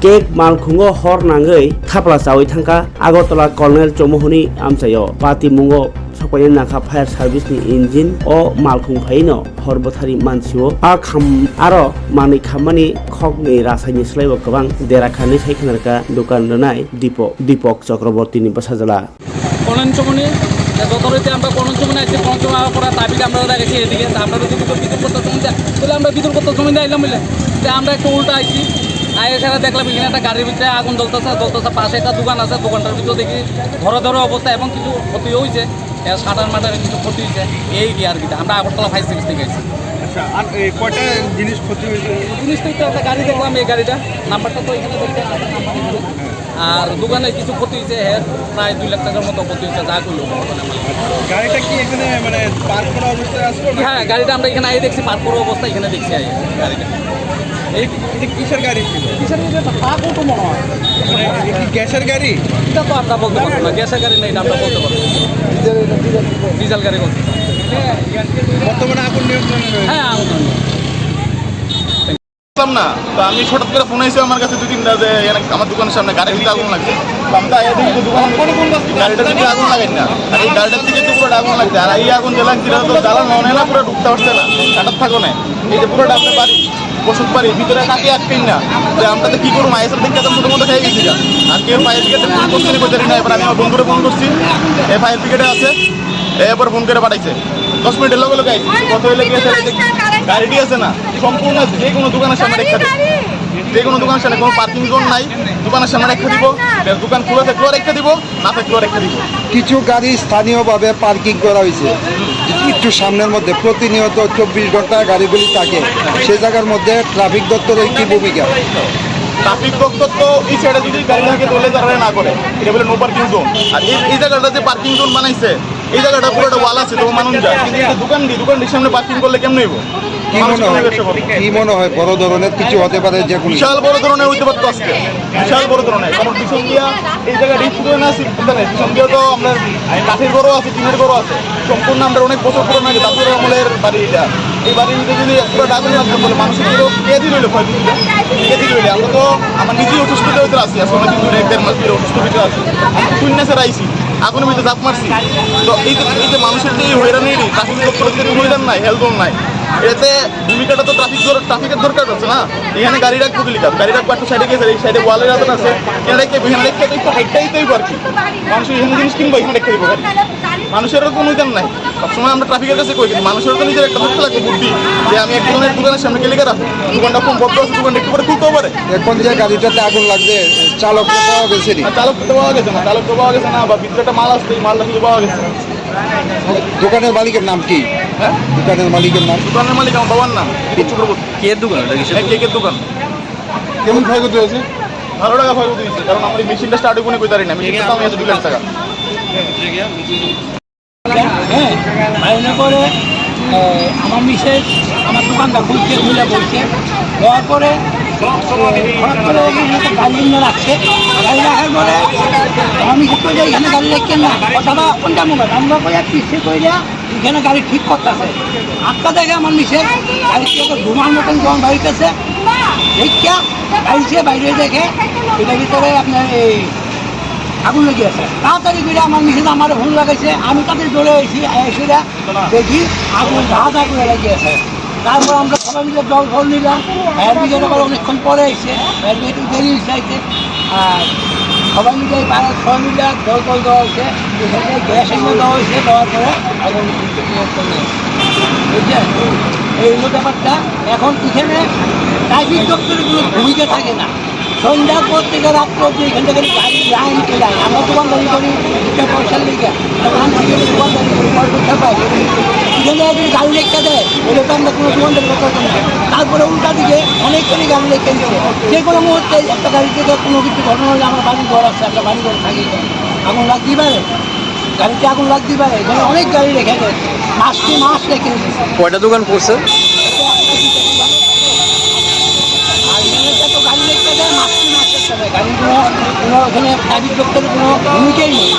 Cake মালখুঙ্গো হর নাঙ্গৈ থাপলা চাওই thangka Agartala colonel Chowmuhani আমচাইও পাতি মুঙ্গো सकायन नाखा fire service नि engine ओ मालखुं फाइनो हरबथारि मानसिओ आ खाम आरो मानि खामानि खगनि रासायनि स्लाइबो गोबां देराखानि साइखनारका दखान रनाय दीपक चक्रवर्ती नि बसाजला কর্নেল চৌমুহনি যতরইতে আমরা কর্নেল চৌমুহনি আইছি কর্নেল চৌমুহনি করা তাবিক আমরা দেখেছি এদিকে আমরা যদি বিদ্যুৎ করতে জমিতে তাহলে আমরা বিদ্যুৎ করতে জমিতে আইলাম বলে আমরা একটু উল্টা আইছি এখানে দেখলাম এখানে একটা গাড়ির ভিতরে আগুন জ্বলতেছে পাশে একটা দোকান আছে দোকানটার ভিতরে দেখি ধরে অবস্থা এবং কিছু ক্ষতি হয়েছে সাটার মাটার কিছু ক্ষতি হয়েছে এই কি আর কি আমরা আগরতলা 5-6 থেকে গেছি। আচ্ছা আর কয়টা জিনিস ক্ষতি হয়েছে? জিনিস তো একটা গাড়ি দেখলাম এই গাড়িটা নাম্বারটা তো এখানে দেখতে আর দোকানে কিছু ক্ষতি হয়েছে প্রায় 2 লাখ টাকার মতো ক্ষতি হয়েছে যা করলো গাড়িটা কি এখানে মানে পার্ক করা অবস্থায় আসলো? হ্যাঁ গাড়িটা আমরা এখানে আই দেখছি পার্ক করা অবস্থা এখানে দেখছি গাড়িটা এই কিসের গাড়ি ছিল? কিসের পার্ক তো মনে হয় মানে কি গ্যাসের গাড়ি? এটা তো আমরা বলতে পারবো না গ্যাসের গাড়ি না এটা আমরা বলতে পারবো ডিজেল গাড়ি বলতে বর্তমানে আগুন নিয়ন্ত্রণে রয়েছে। হ্যাঁ আগুন না তো আমি হঠাৎ করে ফোন এসে আমার কাছে 2-3টা যে আমার দোকানের সামনে গাড়ির ভিতরে আগুন লাগছে গাড়িটার ভিতরে আগুন লাগাই না আর এই গাড়িটার থেকে তো পুরোটা আগুন লাগছে আর এই আগুন জ্বালান দিলে তো জ্বালানো হয় না পুরো ঢুকতে পারছে না কাটার থাকো না এই যে পুরোটা আপনার বাড়ি বসত বাড়ি ভিতরে কাকে আটকেই না যে আমরা তো কি করবো মায়ের দিকে তো ছোটো মতো খেয়ে গেছি আর কেউ ফায়ার ব্রিগেডে ফোন করছি না করতে না এবার আমি আমার বন্ধুরে ফোন করছি এই ফায়ার ব্রিগেডে আছে এবার ফোন করে পাঠাইছে 10 মিনিটের লগে লগে আইছি কত হইলে গিয়েছে গাড়িটি আছে না সম্পূর্ণ যে কোনো দোকানের সামনে রেখে দেবে যে কোনো দোকানের সামনে কোনো পার্কিং জোন নাই দোকানের সামনে রেখে দিব দোকান খুলে থাকলেও রেখে দিব না থাকলেও রেখে দিব কিছু গাড়ি স্থানীয়ভাবে পার্কিং করা হয়েছে একটু সামনের মধ্যে প্রতিনিয়ত 24 ঘন্টা গাড়িগুলি থাকে সেই জায়গার মধ্যে ট্রাফিক দপ্তরের কি ভূমিকা? ট্রাফিক দপ্তর তো এই সাইডে যদি গাড়িটাকে তোলে যারা না করে এটা বলে নো পার্কিং জোন আর এই জায়গাটা যে পার্কিং জোন বানাইছে এই জায়গাটা পুরোটা ওয়াল আছে তো মানুষ যায় কিন্তু এটা দোকানটির সামনে পার্কিং করলে কেমন হইব? কি মনে হয় বড় ধরনের কিছু হতে পারে যে বিশাল বড় ধরনের হইতে পারতো আজকে বিশাল বড় ধরনের কারণ পিছন দিয়া এই জায়গা রিস্ক করে না পিছন দিয়ে তো আমরা কাঠের ঘরও আছে টিনের ঘরও আছে সম্পূর্ণ আমরা অনেক বছর পুরনো আগে দাদুর আমলের বাড়ি এটা এই বাড়ির মধ্যে যদি পুরো ডাকুন লাগতো বলে মানুষের কে দিল কে দিল আমরা তো আমার নিজেই অসুস্থতার ভিতরে আছি আসলে কিন্তু 1-1.5 মাস ধরে অসুস্থ ভিতরে আছি শূন্যাসের আইসি আগুনের ভিতরে চাপ মারছি তো এই যে মানুষের যে হয়রানি ট্রাফিক দপ্তরের হয়রান নাই হেলদোল নাই এতে ভূমিকাটা তো ট্রাফিকের দরকার আছে না এখানে গাড়ি রাখবো লিখা গাড়ি রাখবো একটা সাইডে গেছে এই সাইডে ওয়ালের রাত আছে এখানে রেখে তো হাইটটাই তো আর কি মানুষ এখানে জিনিস কিনবো এখানে রেখে দিব গাড়ি মানুষেরও কোনো উদান নাই সবসময় আমরা ট্রাফিকের কাছে কই কিন্তু মানুষের তো নিজের একটা থাকতে লাগবে বুদ্ধি যে আমি একজনের দোকানের সামনে গেলে গেলাম দোকানটা কম বদ্ধ আছে দোকানটা একটু করে খুলতেও পারে এখন যে গাড়িটাতে আগুন লাগছে চালক পাওয়া গেছে চালক তো পাওয়া গেছে না চালক তো পাওয়া গেছে না বা ভিতরে একটা মাল আসছে এই মালটা কিন্তু পাওয়া গেছে দোকানের মালিকের নাম কি? হ্যাঁ দোকানের মালিকের নাম আমার বাবার নাম চক্রবর্তী কের দোকান কেকের দোকান কেমন ক্ষয়ক্ষতি হয়েছে? ভালো টাকা ক্ষয়ক্ষতি হয়েছে কারণ আমার এই মেশিনটা স্টার্ট করে কই পারি না মেশিনটা দাম আছে 2 লাখ টাকা মনে করে আমার মিসেস আমার দোকানটা খুলছে বলছে দেওয়ার পরে হঠাৎ করে গাড়ি নিয়ে রাখছে গাড়ি রাখার পরে আমার মিসেস করে এখানে গাড়ি রাখছেন না দাদা কোনটা মোবাইল আমরা করে পিছিয়ে করে এখানে গাড়ি ঠিক করতেছে আটকা দেখে আমার মিসেস গাড়ি থেকে ধুমার মতন যখন বাড়িতেছে দেখিয়া গাড়ি সে বাইরে দেখে এটার ভিতরে আপনার এই আগুন লেগে আছে তাড়াতাড়ি করে আমার মিসেস আমার ফোন লাগাইছে আমি তাদের দৌড়ে হয়েছি এসেরা দেখি আগুন ধাঁধা করে লেগেছে তারপর আমরা সবাই মিলে জল ফল নিলাম ফায়ার ব্রিগেড আবার অনেকক্ষণ পরে এসে ফায়ার ব্রিগেড দেরি হয়েছে আর সবাই মিলে সবাই মিলে জল ফল দেওয়া হয়েছে এখানে গ্যাস এনে দেওয়া হয়েছে দেওয়ার পরে আগুন বুঝছেন এই হলো ব্যাপারটা এখন এখানে ট্রাফিক দপ্তরের কোনো ভূমিকা থাকে না সন্ধ্যার পর থেকে রাত্র অব্দি এখান থেকে গাড়ি লাইন চলে আমরা দোকানদারি করি পয়সার লেগে ওখান থেকে দোকানদারি করি পয়সা পাই এখানে যদি গাড়ি রেখে দেয় বলে তো আমরা কোনো দোকানদারি করতে পারবো না তারপরে উল্টা দিকে অনেকখানি গাড়ি রেখে দিচ্ছে যে কোনো মুহূর্তে একটা গাড়ি থেকে কোনো কিছু ঘটনা হলে আমার বাড়ি ঘর আছে একটা বাড়ি ঘর থাকি আগুন লাগতেই পারে গাড়িতে আগুন লাগতেই পারে এখানে অনেক গাড়ি রেখে দেয় মাস রেখে দিচ্ছে কয়টা দোকান করছে গাড়িগুলো কোনো ওখানে ট্রাফিক দপ্তরের কোনো ভূমিকাই নেই